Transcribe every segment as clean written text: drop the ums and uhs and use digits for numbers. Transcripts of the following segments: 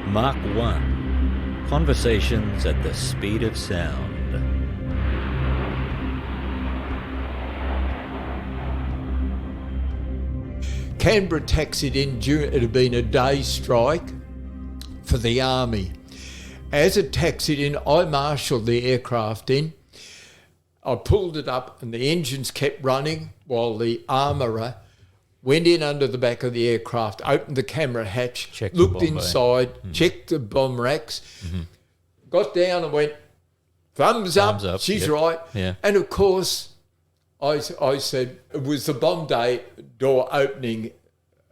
Mark 1. Conversations at the speed of sound. Canberra taxied in during, it had been a day strike for the Army. As it taxied in, I marshalled the aircraft in. I pulled it up and the engines kept running while the armourer went in under the back of the aircraft, opened the camera hatch, looked inside, checked the bomb racks, got down and went, thumbs up, she's right. Yeah. And of course, I said, it was the bomb day door opening,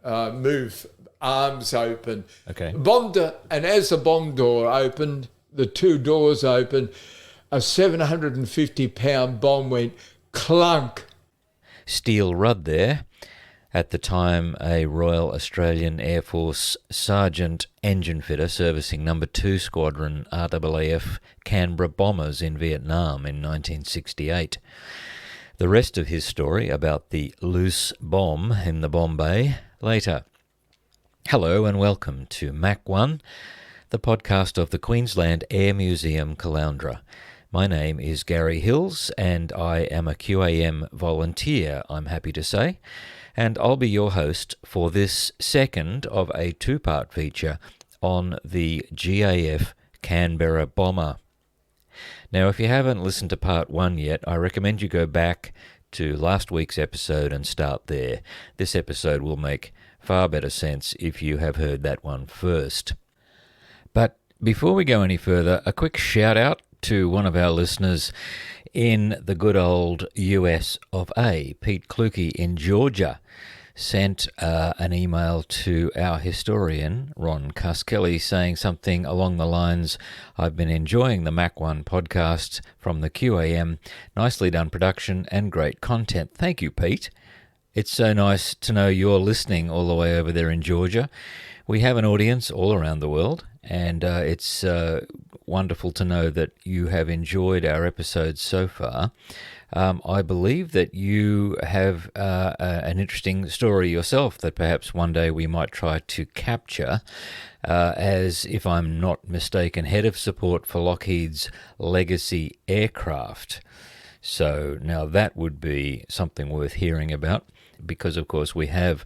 move, arms open. Okay. And as the bomb door opened, the two doors opened, a 750-pound bomb went clunk. Steel Rudd there, at the time a Royal Australian Air Force Sergeant Engine Fitter servicing No. 2 Squadron RAAF Canberra bombers in Vietnam in 1968. The rest of his story about the loose bomb in the bomb bay later. Hello and welcome to Mac 1, the podcast of the Queensland Air Museum Caloundra. My name is Gary Hills and I am a QAM volunteer, I'm happy to say, and I'll be your host for this second of a two-part feature on the GAF Canberra bomber. Now, if you haven't listened to part 1 yet, I recommend you go back to last week's episode and start there. This episode will make far better sense if you have heard that one first. But before we go any further, a quick shout out to one of our listeners in the good old US of A. Pete Kluke in Georgia sent an email to our historian, Ron Cuskelly, saying something along the lines, I've been enjoying the Mac 1 podcast from the QAM. Nicely done production and great content. Thank you, Pete. It's so nice to know you're listening all the way over there in Georgia. We have an audience all around the world, and it's wonderful to know that you have enjoyed our episodes so far. I believe that you have an interesting story yourself that perhaps one day we might try to capture as, if I'm not mistaken, head of support for Lockheed's legacy aircraft. So now that would be something worth hearing about, because of course we have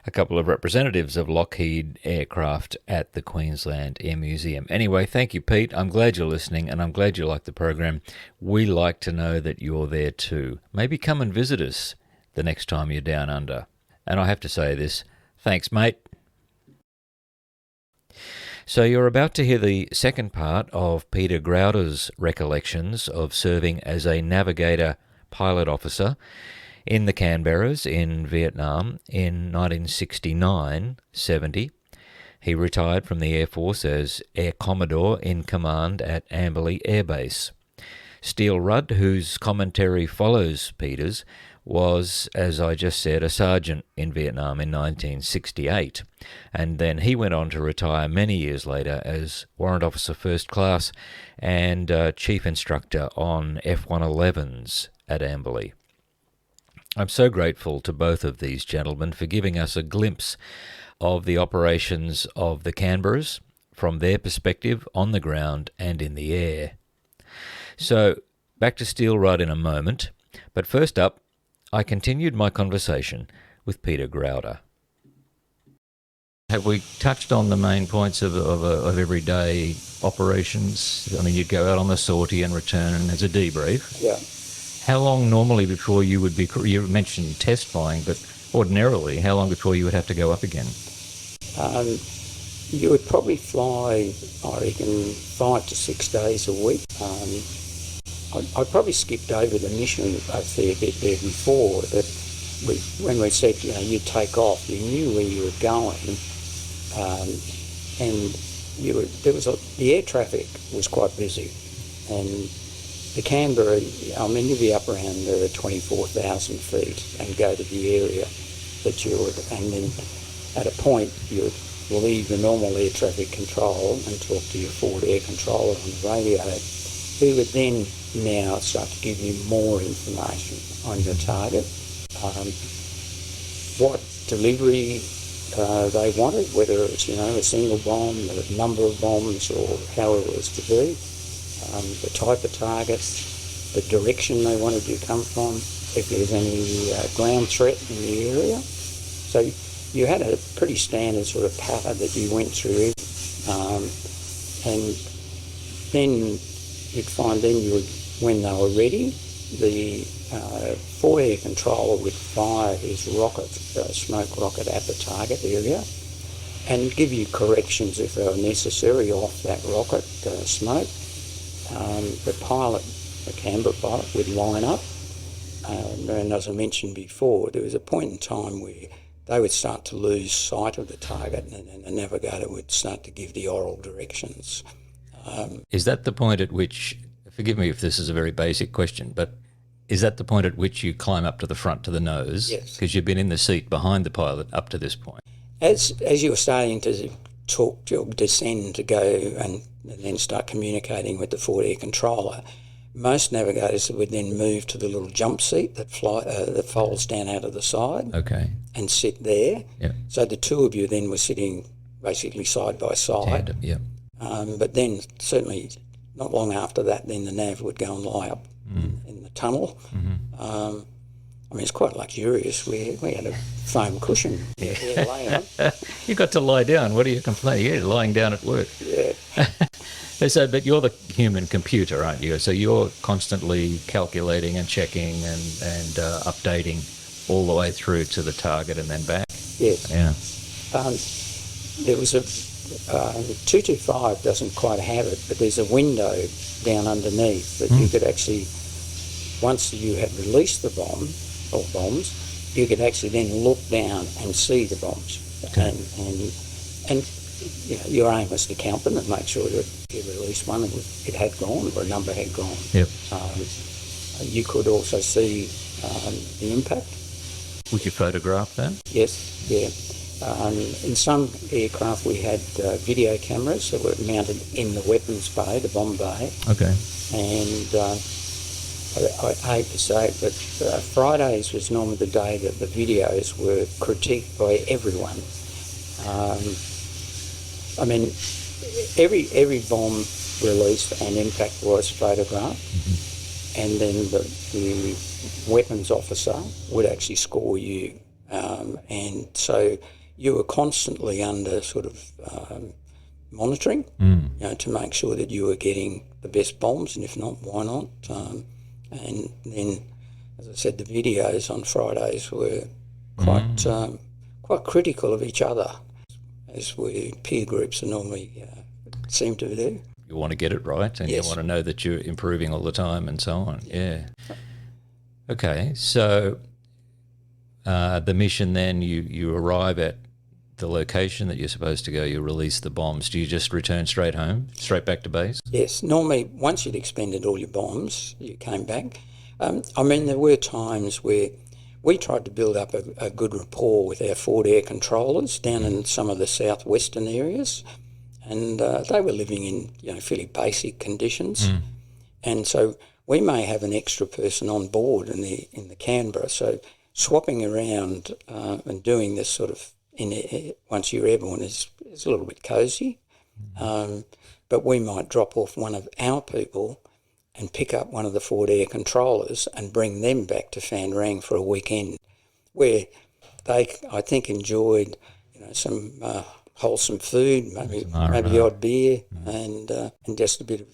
a couple of representatives of Lockheed aircraft at the Queensland Air Museum. Anyway, thank you, Pete. I'm glad you're listening and I'm glad you like the program. We like to know that you're there too. Maybe come and visit us the next time you're down under. And I have to say this, thanks, mate. So you're about to hear the second part of Peter Growder's recollections of serving as a navigator pilot officer in the Canberras in Vietnam in 1969-70. He retired from the Air Force as Air Commodore in command at Amberley Air Base. Steel Rudd, whose commentary follows Peter's, was, as I just said, a sergeant in Vietnam in 1968, and then he went on to retire many years later as Warrant Officer First Class and Chief Instructor on F-111s at Amberley. I'm so grateful to both of these gentlemen for giving us a glimpse of the operations of the Canberras from their perspective on the ground and in the air. So, back to Steel Rudd in a moment, but first up, I continued my conversation with Peter Growder. Have we touched on the main points of everyday operations? I mean, you'd go out on the sortie and return as a debrief. Yeah. How long normally before you would be, you mentioned test flying, but ordinarily, how long before you would have to go up again? You would probably fly, I reckon, 5 to 6 days a week. I probably skipped over the mission a fair bit there before, but when we said, you take off, you knew where you were going, and the air traffic was quite busy, and the Canberra, you'd be up around 24,000 feet and go to the area that you would, and then at a point you'd leave the normal air traffic control and talk to your forward air controller on the radio, who would then now start to give you more information on your target, what delivery they wanted, whether it's, a single bomb, a number of bombs, or how it was to be, the type of target, the direction they wanted you to come from, if there's any ground threat in the area. So you had a pretty standard sort of pattern that you went through, and then you'd find when they were ready, the forward air controller would fire his rocket, smoke rocket at the target area, and give you corrections if they were necessary off that rocket smoke. The pilot, the Canberra pilot, would line up, and as I mentioned before, there was a point in time where they would start to lose sight of the target, and the navigator would start to give the oral directions. Is that the point at which, forgive me if this is a very basic question, but is that the point at which you climb up to the front to the nose? Yes. Because you've been in the seat behind the pilot up to this point. As you were starting to descend to go and then start communicating with the forward air controller, most navigators would then move to the little jump seat that folds down out of the side. Okay. And sit there. Yep. So the two of you then were sitting basically side by side. Tandem, yeah. But then certainly not long after that, then the nav would go and lie up in the tunnel. Mm-hmm. It's quite luxurious. We had a foam cushion there laying on. You got to lie down. What are you complaining? Yeah, lying down at work. Yeah. So, but you're the human computer, aren't you? So you're constantly calculating and checking and updating all the way through to the target and then back. Yes. Yeah. There was a 225 doesn't quite have it, but there's a window down underneath that you could actually, once you had released the bomb or bombs, you could actually then look down and see the bombs. Okay. And your aim was to count them and make sure that you released one and it had gone or a number had gone. Yep. You could also see the impact. Would you photograph that? Yes, yeah. In some aircraft we had video cameras that were mounted in the weapons bay, the bomb bay. Okay. And I hate to say it, but Fridays was normally the day that the videos were critiqued by everyone. Every bomb released and impact was photographed, and then the weapons officer would actually score you, and so you were constantly under sort of monitoring, to make sure that you were getting the best bombs, and if not, why not? And then, as I said, the videos on Fridays were quite critical of each other, as we peer groups are normally seem to do. You want to get it right, and yes. You want to know that you're improving all the time and so on. Yeah. Okay, so the mission then, you arrive at the location that you're supposed to go, you release the bombs. Do you just return straight home, straight back to base? Yes, normally once you'd expended all your bombs, you came back. There were times where we tried to build up a good rapport with our forward air controllers down in some of the southwestern areas, and they were living in fairly basic conditions, and so we may have an extra person on board in the Canberra. So swapping around and doing this sort of once you're airborne is a little bit cosy, but we might drop off one of our people and pick up one of the forward air controllers and bring them back to Phan Rang for a weekend, where they, I think, enjoyed some wholesome food, maybe the odd beer, and just a bit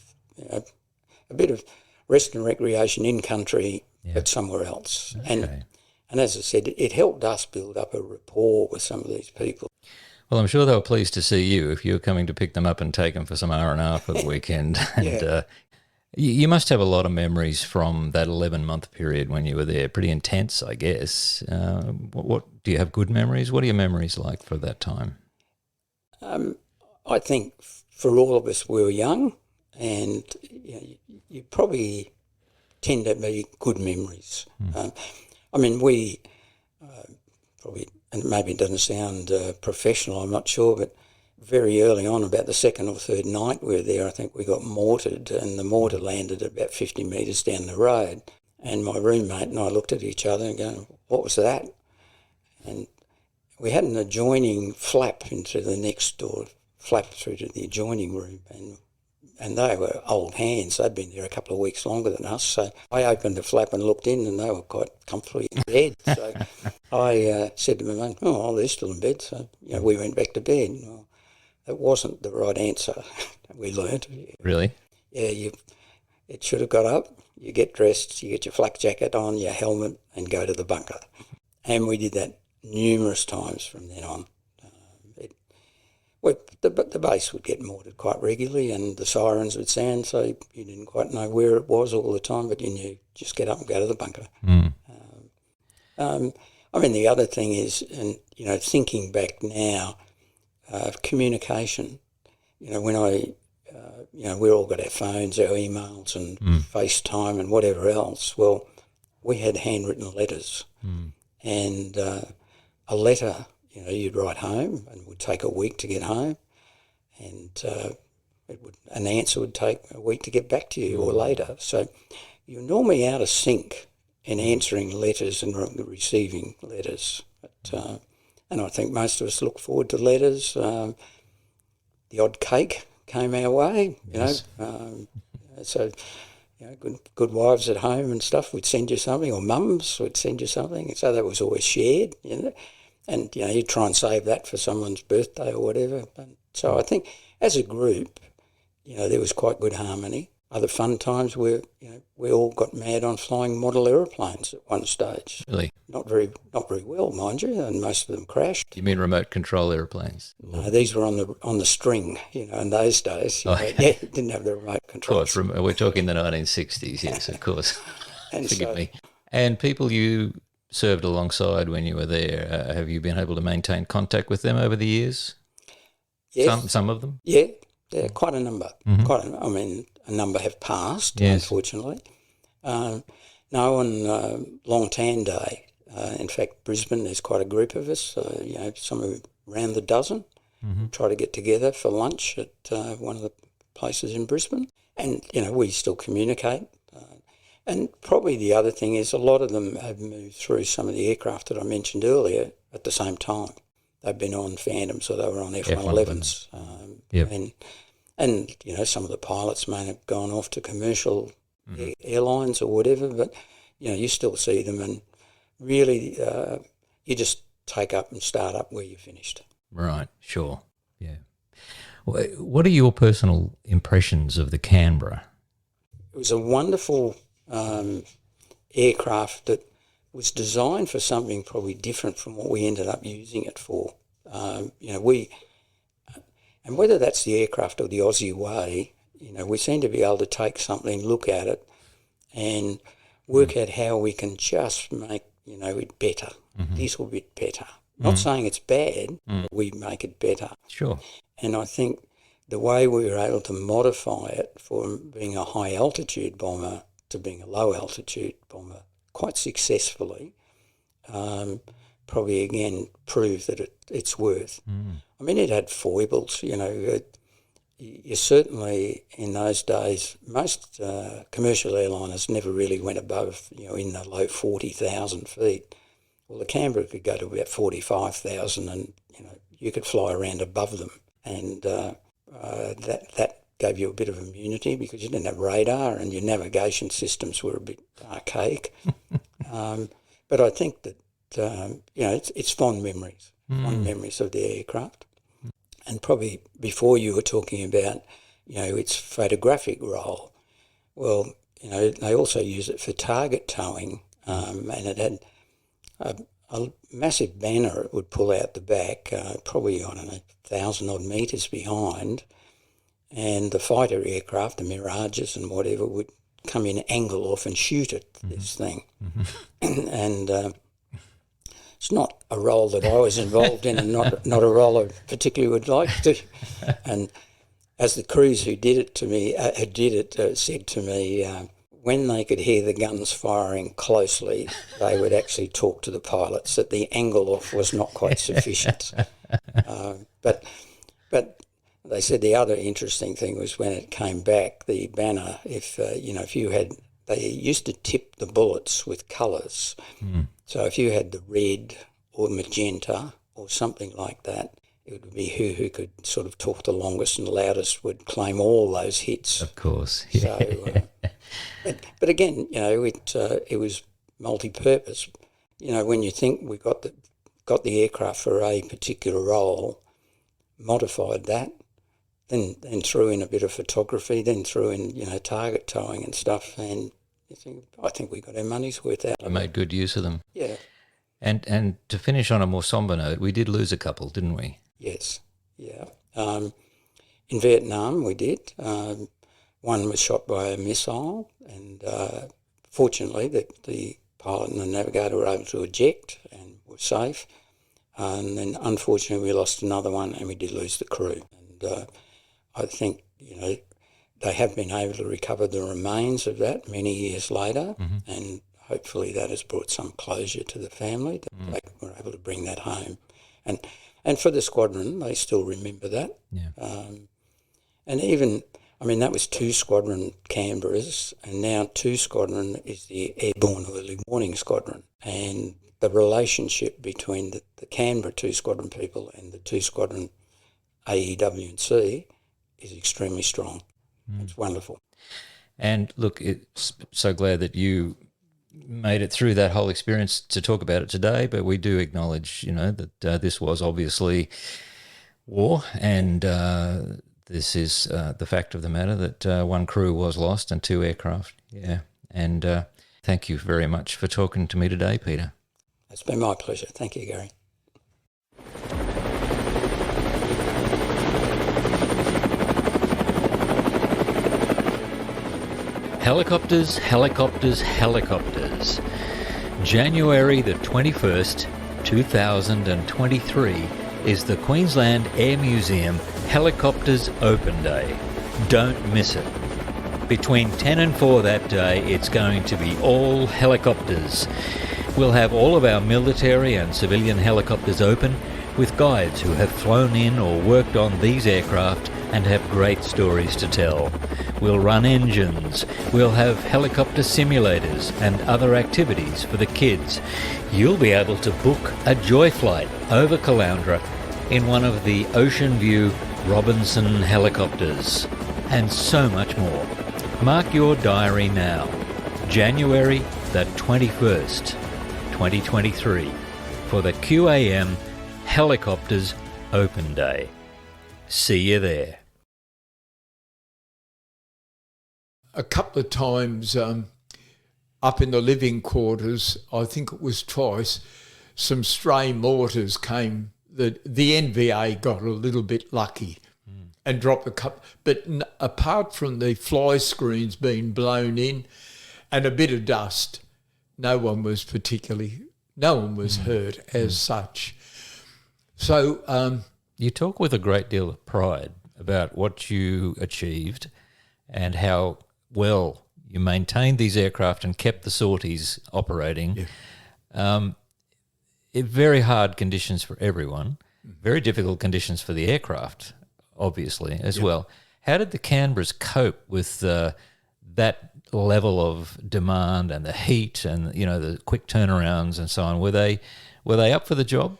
of rest and recreation in country, but somewhere else. Okay. And as I said, it helped us build up a rapport with some of these people. Well, I'm sure they were pleased to see you if you were coming to pick them up and take them for some R&R for the weekend. And you must have a lot of memories from that 11-month period when you were there. Pretty intense, I guess. What do you have good memories? What are your memories like for that time? I think for all of us, we were young, and you probably tend to be good memories. We probably, and maybe it doesn't sound professional, I'm not sure, but very early on, about the second or third night we were there, I think we got mortared, and the mortar landed about 50 metres down the road. And my roommate and I looked at each other and going, "What was that?" And we had an adjoining flap into the next door, flap through to the adjoining room, and they were old hands. They'd been there a couple of weeks longer than us. So I opened the flap and looked in, and they were quite comfortably in bed. So I said to my mum, "Oh, they're still in bed." So we went back to bed. Well, that wasn't the right answer. We learnt. Really? Yeah, it should have got up. You get dressed, you get your flak jacket on, your helmet, and go to the bunker. And we did that numerous times from then on. The base would get mortared quite regularly, and the sirens would sound, so you didn't quite know where it was all the time, but you knew just get up and go to the bunker. The other thing is, and thinking back now, communication. When we all got our phones, our emails, and FaceTime and whatever else. Well, we had handwritten letters, and a letter. You'd write home, and it would take a week to get home, and an answer would take a week to get back to you or later. So you're normally out of sync in answering letters and receiving letters. And I think most of us look forward to letters. The odd cake came our way, Yes. So good wives at home and stuff would send you something, or mums would send you something, so that was always shared, And, you'd try and save that for someone's birthday or whatever. So I think as a group, there was quite good harmony. Other fun times where, we all got mad on flying model aeroplanes at one stage. Really? Not very well, mind you, and most of them crashed. You mean remote control airplanes? No, these were on the string, in those days. Didn't have the remote Of control. course, we're talking the 1960s, yes, of course. And Forgive so- me. And people you served alongside when you were there, have you been able to maintain contact with them over the years? Yes. Some of them? Yeah, quite a number. A number have passed, Yes. unfortunately. On Long Tan Day, in fact, Brisbane, there's quite a group of us, some around the dozen, try to get together for lunch at one of the places in Brisbane. And, we still communicate. And probably the other thing is a lot of them have moved through some of the aircraft that I mentioned earlier at the same time. They've been on Phantoms or they were on F-111s. Yep. And some of the pilots may have gone off to commercial airlines or whatever, but, you still see them, and really you just take up and start up where you finished. Right, sure, yeah. What are your personal impressions of the Canberra? It was a wonderful aircraft that was designed for something probably different from what we ended up using it for. And whether that's the aircraft or the Aussie way, we seem to be able to take something, look at it, and work out how we can just make, it better, a little bit better. Not saying it's bad, but we make it better. Sure. And I think the way we were able to modify it from being a high altitude bomber to being a low altitude bomber quite successfully, probably again proved that it's worth. It had foibles, you certainly in those days, most commercial airliners never really went above, in the low 40,000 feet. Well, the Canberra could go to about 45,000 and, you could fly around above them. And that gave you a bit of immunity because you didn't have radar and your navigation systems were a bit archaic. But I think that, it's fond memories of the aircraft. And probably before you were talking about, its photographic role, well, they also use it for target towing, and it had a massive banner it would pull out the back, probably, 1,000 odd metres behind, and the fighter aircraft, the Mirages and whatever, would come in angle off and shoot at this thing. And it's not a role that I was involved in, and not a role I particularly would like to. And as the crews who did it to me, said to me, when they could hear the guns firing closely, they would actually talk to the pilots that the angle off was not quite sufficient. But they said the other interesting thing was when it came back, the banner, if you had, they used to tip the bullets with colours. So if you had the red or magenta or something like that, it would be who could sort of talk the longest and loudest would claim all those hits. Of course. So, but again, it was multi-purpose. When you think we got the aircraft for a particular role, modified that, then threw in a bit of photography, then threw in target towing and stuff, and I think we got our money's worth out of it. Made good use of them. Yeah. And to finish on a more sombre note, we did lose a couple, didn't we? Yes, yeah. In Vietnam we did. One was shot by a missile, and fortunately the pilot and the navigator were able to eject and were safe. And then unfortunately we lost another one, and we did lose the crew. And I think, they have been able to recover the remains of that many years later, and hopefully that has brought some closure to the family, that they were able to bring that home. And for the squadron, they still remember that. Yeah. And even, that was 2 squadron Canberras, and now 2 squadron is the Airborne Early Warning Squadron. And the relationship between the Canberra 2 squadron people and the 2 squadron AEW and C is extremely strong. It's wonderful. And look, it's so glad that you made it through that whole experience to talk about it today, but we do acknowledge, that this was obviously war, and this is the fact of the matter, that 1 crew was lost and 2 aircraft. Yeah. And thank you very much for talking to me today, Peter. It's been my pleasure. Thank you, Gary. Helicopters, helicopters, helicopters. January the 21st, 2023 is the Queensland Air Museum Helicopters Open Day. Don't miss it. Between 10 and 4 that day, it's going to be all helicopters. We'll have all of our military and civilian helicopters open, with guides who have flown in or worked on these aircraft and have great stories to tell. We'll run engines, we'll have helicopter simulators and other activities for the kids. You'll be able to book a joy flight over Caloundra in one of the Ocean View Robinson helicopters, and so much more. Mark your diary now, January the 21st, 2023, for the QAM Helicopters Open Day. See you there. A couple of times up in the living quarters, I think it was twice, some stray mortars came. The NVA got a little bit lucky and dropped a couple. But apart from the fly screens being blown in and a bit of dust, no one was hurt as such. So you talk with a great deal of pride about what you achieved and how well you maintained these aircraft and kept the sorties operating. Yeah. Very hard conditions for everyone, very difficult conditions for the aircraft, obviously, as well. How did the Canberras cope with that level of demand and the heat and, the quick turnarounds and so on? Were they up for the job?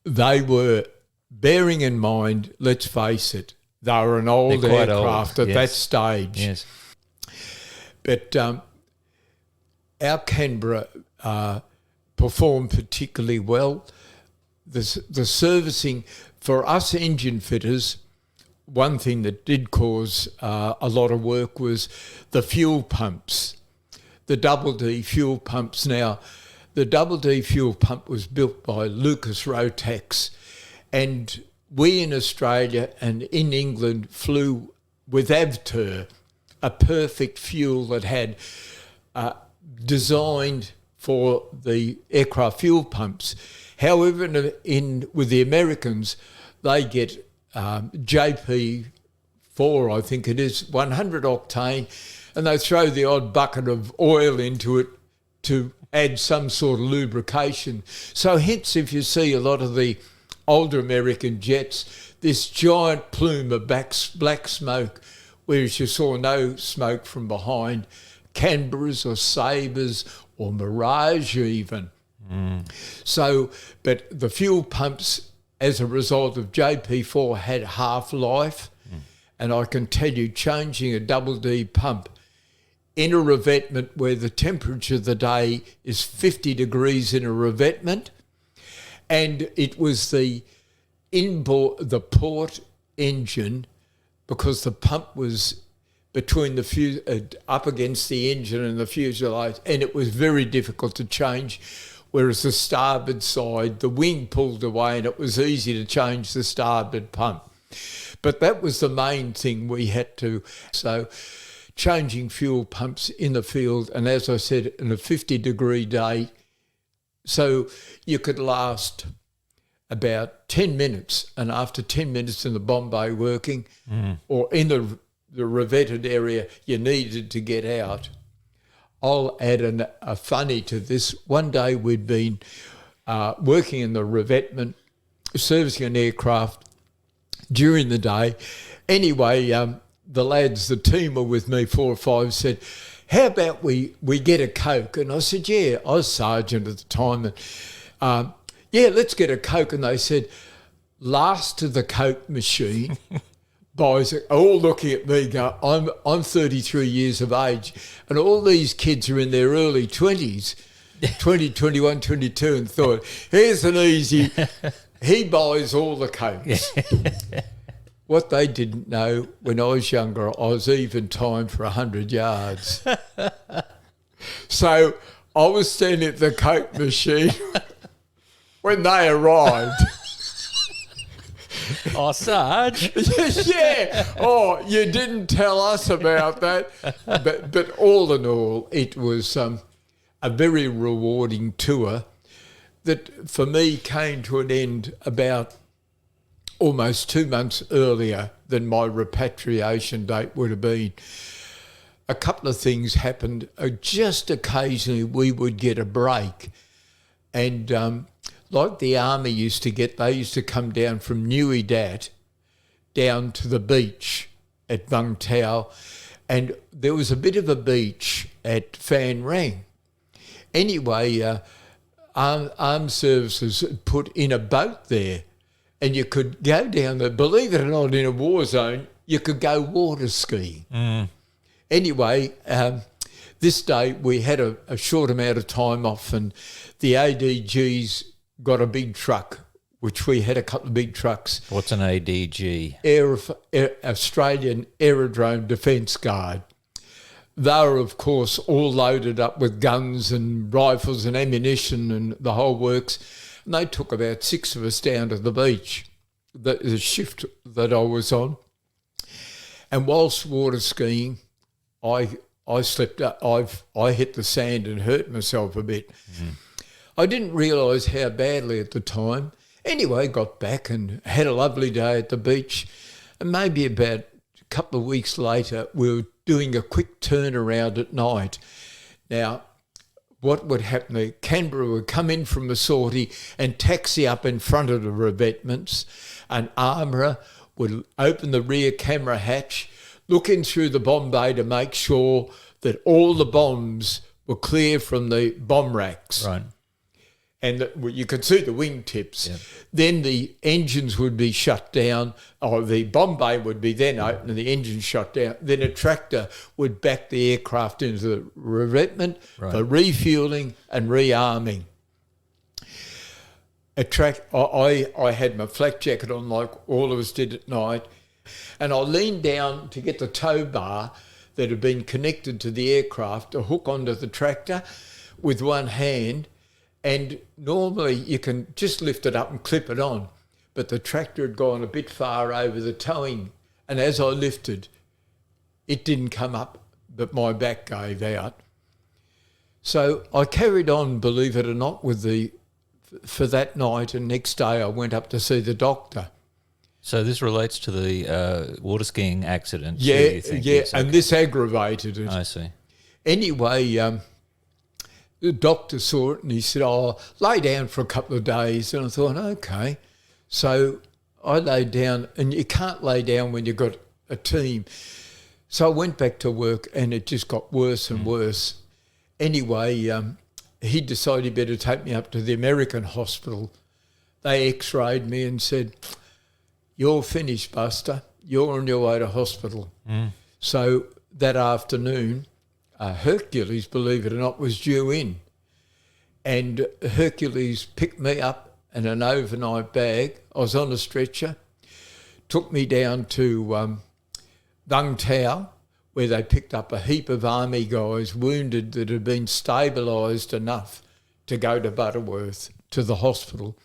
They were, bearing in mind, let's face it, they were an old aircraft at that stage. Yes. But our Canberra performed particularly well. The servicing, for us engine fitters, one thing that did cause a lot of work was the fuel pumps, the double D fuel pumps. Now, the double D fuel pump was built by Lucas Rotax, and we in Australia and in England flew with Avtur, a perfect fuel that had designed for the aircraft fuel pumps. However, with the Americans, they get JP4, I think it is, 100 octane, and they throw the odd bucket of oil into it to add some sort of lubrication. So hence, if you see a lot of the older American jets, this giant plume of black smoke, whereas you saw no smoke from behind, Canberras or Sabres or Mirage even. So, but the fuel pumps as a result of JP4 had half-life, and I can tell you changing a double D pump in a revetment where the temperature of the day is 50 degrees in a revetment, and it was the port engine, because the pump was between the up against the engine and the fuselage, and it was very difficult to change, whereas the starboard side, the wing pulled away and it was easy to change the starboard pump. But that was the main thing we had to. So changing fuel pumps in the field, and as I said, in a 50-degree day, so you could last about 10 minutes, and after 10 minutes in the bomb bay working or in the revetted area, you needed to get out. I'll add a funny to this. One day we'd been working in the revetment, servicing an aircraft during the day. Anyway, the lads, the team were with me, 4 or 5, said, how about we get a Coke? And I said, yeah, I was sergeant at the time. And yeah, let's get a Coke. And they said, last to the Coke machine. Boys are all looking at me going, I'm 33 years of age, and all these kids are in their early 20s, 20, 21, 22, and thought, here's an easy, he buys all the Cokes. What they didn't know, when I was younger, I was even timed for 100 yards. So I was standing at the Coke machine when they arrived. Oh, Sarge. Yeah. Oh, you didn't tell us about that. But all in all, it was a very rewarding tour that for me came to an end about almost 2 months earlier than my repatriation date would have been. A couple of things happened. Just occasionally we would get a break, and like the army used to get, they used to come down from Nui Dat down to the beach at Vung Tau, and there was a bit of a beach at Phan Rang. Anyway, armed services put in a boat there, and you could go down there. Believe it or not, in a war zone, you could go water skiing. Anyway, this day we had a short amount of time off, and the ADGs got a big truck, which we had a couple of big trucks. What's an ADG? Australian Aerodrome Defence Guard. They were, of course, all loaded up with guns and rifles and ammunition and the whole works. And they took about 6 of us down to the beach, the shift that I was on. And whilst water skiing, I slipped up. I hit the sand and hurt myself a bit. I didn't realise how badly at the time. Anyway, got back and had a lovely day at the beach. And maybe about a couple of weeks later, we were doing a quick turnaround at night. Now, what would happen? Canberra would come in from a sortie and taxi up in front of the revetments. An armourer would open the rear camera hatch, look in through the bomb bay to make sure that all the bombs were clear from the bomb racks. Right. And you could see the wingtips. Yep. Then the engines would be shut down, or the bomb bay would be then open and the engine shut down. Then a tractor would back the aircraft into the revetment for refuelling and rearming. I had my flak jacket on like all of us did at night, and I leaned down to get the tow bar that had been connected to the aircraft to hook onto the tractor with one hand. And normally you can just lift it up and clip it on, but the tractor had gone a bit far over the towing, and as I lifted, it didn't come up, but my back gave out. So I carried on, believe it or not, for that night, and next day I went up to see the doctor. So this relates to the water skiing accident? Yeah, you think? yeah, Yes, okay. And this aggravated it. I see. Anyway, the doctor saw it and he said, lay down for a couple of days. And I thought, okay. So I laid down, and you can't lay down when you've got a team. So I went back to work, and it just got worse and worse. Anyway, he decided he better take me up to the American hospital they x-rayed me and said, "You're finished, Buster. You're on your way to hospital." So that afternoon, Hercules, believe it or not, was due in. And Hercules picked me up in an overnight bag. I was on a stretcher, took me down to Vung Tau, where they picked up a heap of army guys wounded that had been stabilised enough to go to Butterworth, to the hospital.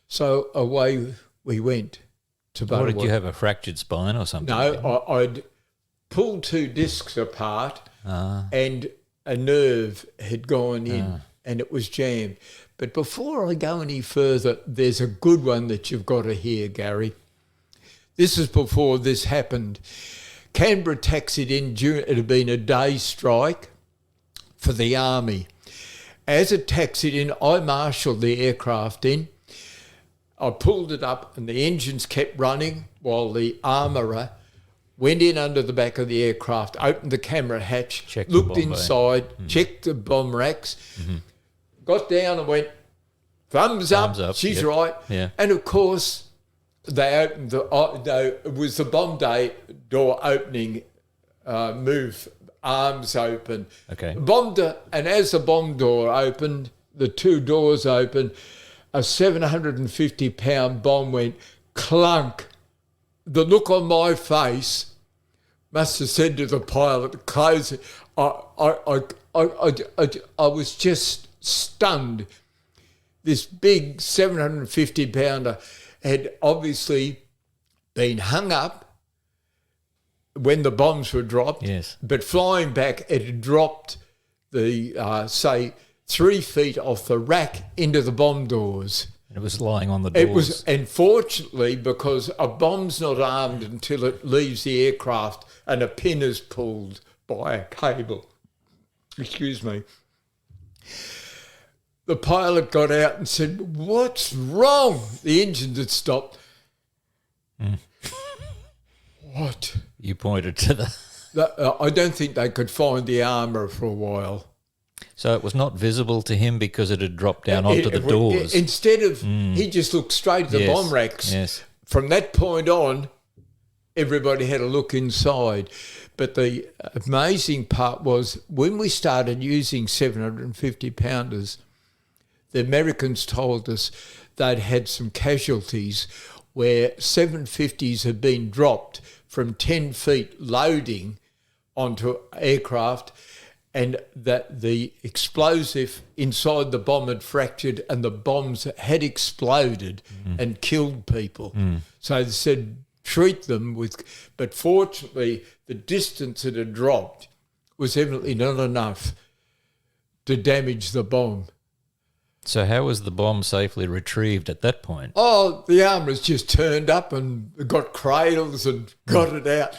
So away we went to Butterworth. What, did you have a fractured spine or something? No, I'd pulled 2 discs apart and a nerve had gone in and it was jammed. But before I go any further, there's a good one that you've got to hear, Gary. This is before this happened. Canberra taxied in, it had been a day strike for the Army. As it taxied in, I marshalled the aircraft in. I pulled it up and the engines kept running while the armourer went in under the back of the aircraft, opened the camera hatch, looked inside, checked the bomb racks, got down and went, thumbs up, she's right. Yeah. And of course, they opened it was the bomb day door opening, move, arms open. Okay. And as the bomb door opened, the 2 doors opened, a 750-pound bomb went clunk. The look on my face must have said to the pilot, close it. I was just stunned. This big 750-pounder had obviously been hung up when the bombs were dropped. Yes. But flying back, it had dropped say 3 feet off the rack into the bomb doors. It was lying on the doors. It was, and fortunately, because a bomb's not armed until it leaves the aircraft and a pin is pulled by a cable. Excuse me. The pilot got out and said, "What's wrong?" The engines had stopped. What? You pointed to the... I don't think they could find the armour for a while. So it was not visible to him because it had dropped down onto the doors. Instead of, he just looked straight at the bomb racks. Yes. From that point on, everybody had a look inside. But the amazing part was when we started using 750-pounders, the Americans told us they'd had some casualties where 750s had been dropped from 10 feet loading onto aircraft, and that the explosive inside the bomb had fractured and the bombs had exploded and killed people. So they said, treat them with... But fortunately, the distance it had dropped was evidently not enough to damage the bomb. So how was the bomb safely retrieved at that point? Oh, the armourers just turned up and got cradles and got it out.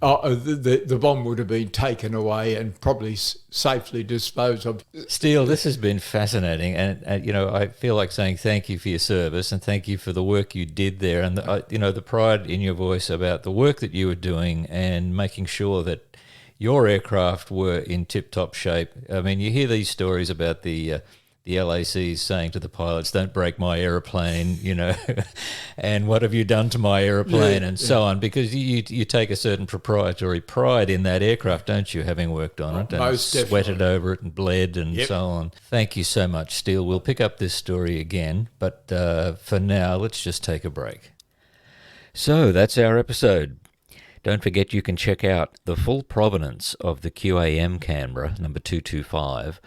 The bomb would have been taken away and probably safely disposed of. Steele, this has been fascinating, and I feel like saying thank you for your service and thank you for the work you did there, and the pride in your voice about the work that you were doing and making sure that your aircraft were in tip-top shape. I mean, you hear these stories about the LACs saying to the pilots, "Don't break my aeroplane," and "What have you done to my aeroplane?" and so on, because you take a certain proprietary pride in that aircraft, don't you, having worked on it and Most sweated over it and bled and so on. Thank you so much, Steele. We'll pick up this story again, but for now, let's just take a break. So that's our episode. Don't forget you can check out the full provenance of the QAM Canberra, number 225,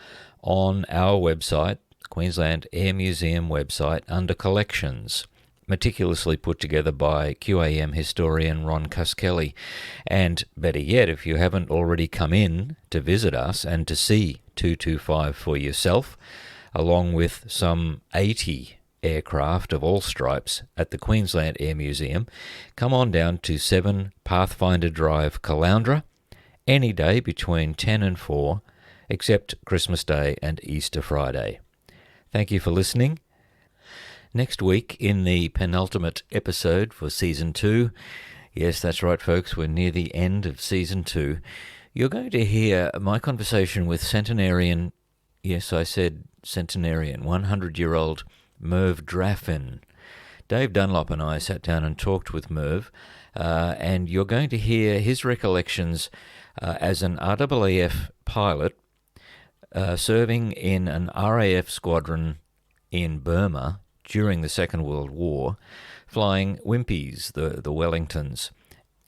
on our website, Queensland Air Museum website, under Collections, meticulously put together by QAM historian Ron Cuskelly. And better yet, if you haven't already come in to visit us and to see 225 for yourself, along with some 80 aircraft of all stripes at the Queensland Air Museum, come on down to 7 Pathfinder Drive, Caloundra, any day between 10 and 4, except Christmas Day and Easter Friday. Thank you for listening. Next week, in the penultimate episode for Season 2, yes, that's right, folks, we're near the end of Season 2, you're going to hear my conversation with centenarian, yes, I said centenarian, 100-year-old Merv Draffin. Dave Dunlop and I sat down and talked with Merv, and you're going to hear his recollections as an RAAF pilot serving in an RAF squadron in Burma during the Second World War, flying Wimpies, the Wellingtons.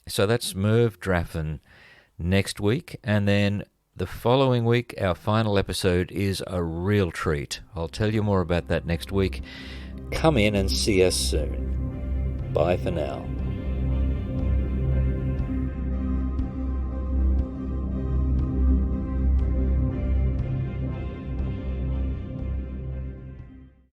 So that's Merv Draffin next week, and then the following week, our final episode is a real treat. I'll tell you more about that next week. Come in and see us soon. Bye for now.